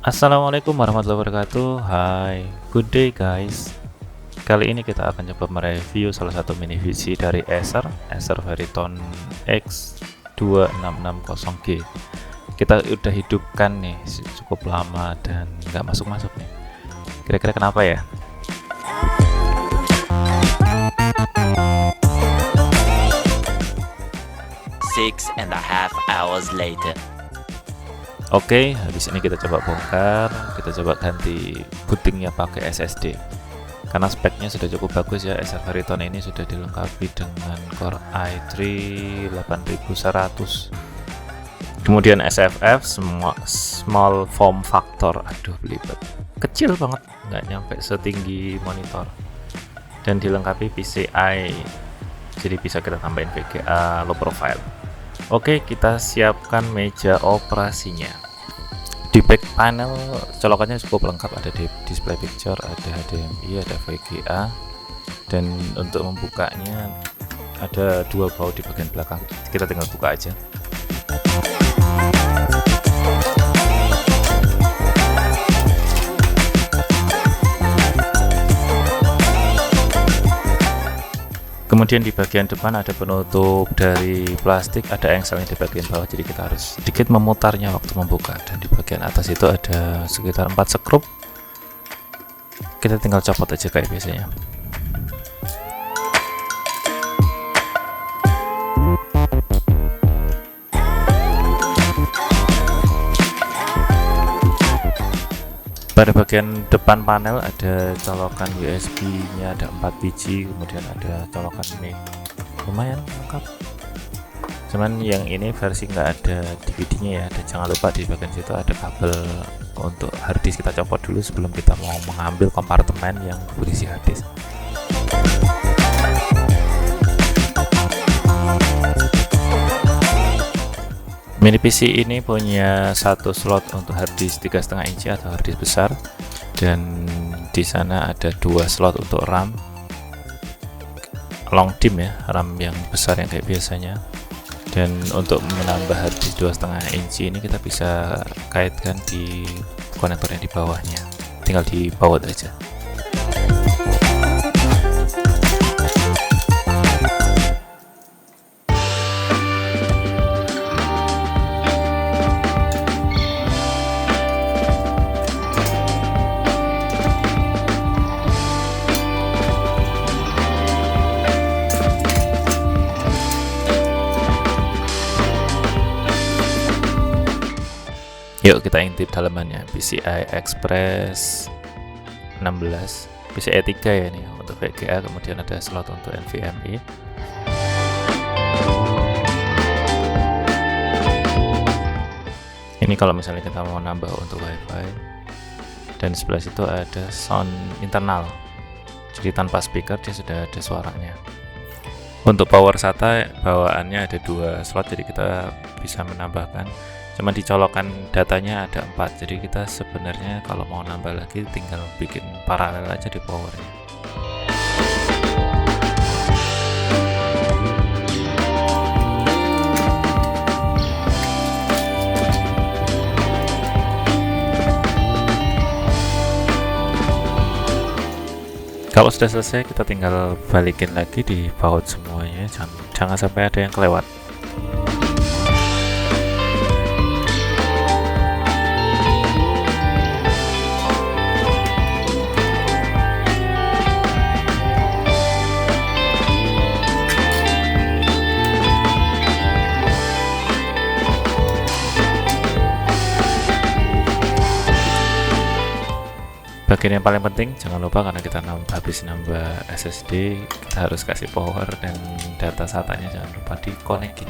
Assalamualaikum warahmatullahi wabarakatuh. Hai, good day guys. Kali ini kita akan coba mereview salah satu mini PC dari Acer Veriton X2660G. Kita udah hidupkan nih cukup lama dan nggak masuk-masuk nih. Kira-kira kenapa ya? Six and a half hours later. Oke, habis ini kita coba bongkar, kita coba ganti bootingnya pakai SSD. Karena speknya sudah cukup bagus ya, Acer Veriton ini sudah dilengkapi dengan Core i3 8100. Kemudian SFF small form factor, aduh belibet, kecil banget, nggak nyampe setinggi monitor. Dan dilengkapi PCI, jadi bisa kita tambahin VGA low profile. Oke, kita siapkan meja operasinya. Di back panel colokannya cukup lengkap, ada display picture, ada HDMI, ada VGA, dan untuk membukanya ada dua baut di bagian belakang. Kita tinggal buka aja. Kemudian di bagian depan ada penutup dari plastik, ada engselnya di bagian bawah, jadi kita harus sedikit memutarnya waktu membuka. Dan di bagian atas itu ada sekitar 4 skrup, kita tinggal copot aja kayak biasanya. Pada bagian depan panel ada colokan USB-nya, ada 4 biji, kemudian ada colokan ini lumayan lengkap. Cuman yang ini versi nggak ada DVD-nya ya, dan jangan lupa di bagian situ ada kabel untuk harddisk, kita copot dulu sebelum kita mau mengambil kompartemen yang berisi harddisk. Mini PC ini punya satu slot untuk harddisk 3,5 inci atau harddisk besar, dan di sana ada 2 slot untuk RAM long DIMM ya, RAM yang besar yang kayak biasanya. Dan untuk menambah harddisk 2,5 inci ini kita bisa kaitkan di konektor yang di bawahnya, tinggal dibaut aja. Yuk kita intip dalamannya. PCI Express 16, PCI 3 ya ini untuk VGA, kemudian ada slot untuk NVMe. Ini kalau misalnya kita mau nambah untuk WiFi. Dan sebelah situ ada sound internal, jadi tanpa speaker dia sudah ada suaranya. Untuk power SATA bawaannya ada 2 slot, jadi kita bisa menambahkan. Cuma dicolokan datanya ada 4, jadi kita sebenarnya kalau mau nambah lagi tinggal bikin paralel aja di powernya. Kalau sudah selesai kita tinggal balikin lagi, di baut semuanya, jangan sampai ada yang kelewat. Bagian yang paling penting jangan lupa, karena kita habis nambah SSD, kita harus kasih power, dan data SATA-nya jangan lupa dikonekin.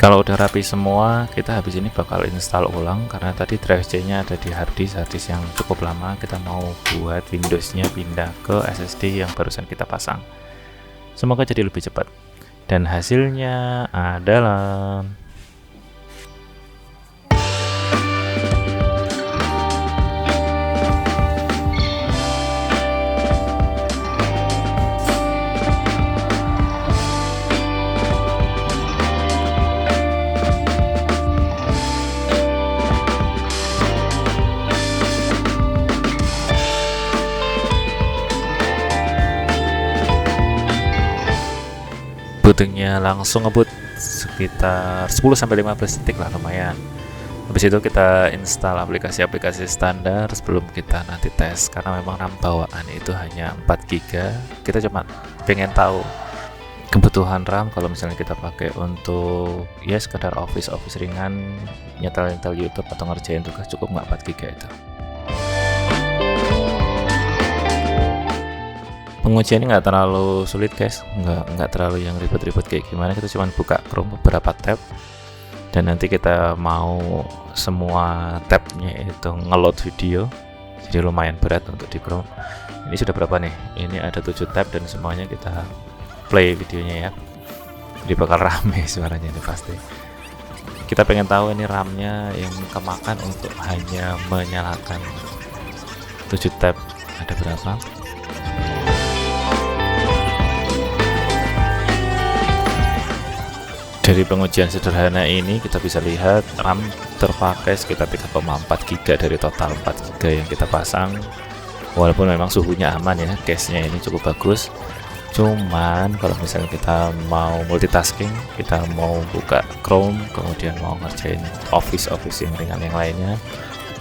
Kalau udah rapi semua, kita habis ini bakal install ulang karena tadi drive C-nya ada di hard disk yang cukup lama. Kita mau buat Windows-nya pindah ke SSD yang barusan kita pasang. Semoga jadi lebih cepat. Dan hasilnya adalah bootingnya langsung ngebut sekitar 10-15 detik lah, lumayan. Habis itu kita install aplikasi-aplikasi standar sebelum kita nanti tes, karena memang RAM bawaan itu hanya 4 GB. Kita cuma pengen tahu kebutuhan RAM kalau misalnya kita pakai untuk ya sekedar office ringan, nyetel YouTube atau ngerjain tugas, cukup nggak 4 GB itu. Pengujiannya nggak terlalu sulit guys, nggak terlalu yang ribet-ribet kayak gimana. Kita cuma buka Chrome beberapa tab, dan nanti kita mau semua tabnya itu ngeload video, jadi lumayan berat untuk di Chrome. Ini sudah berapa nih? Ini ada 7 tab dan semuanya kita play videonya ya. Jadi bakal rame suaranya ini pasti. Kita pengen tahu ini RAM-nya yang kemakan untuk hanya menyalakan 7 tab ada berapa. Dari pengujian sederhana ini kita bisa lihat RAM terpakai sekitar 3,4 GB dari total 4 GB yang kita pasang. Walaupun memang suhunya aman ya, case-nya ini cukup bagus. Cuman kalau misalnya kita mau multitasking, kita mau buka Chrome, kemudian mau ngerjain office yang ringan yang lainnya,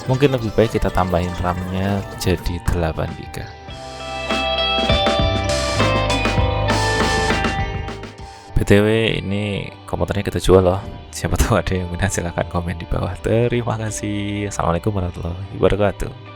mungkin lebih baik kita tambahin RAM-nya jadi 8 GB. BTW ini komputernya kita jual loh. Siapa tahu ada yang minat, silahkan komen di bawah. Terima kasih. Assalamualaikum warahmatullahi wabarakatuh.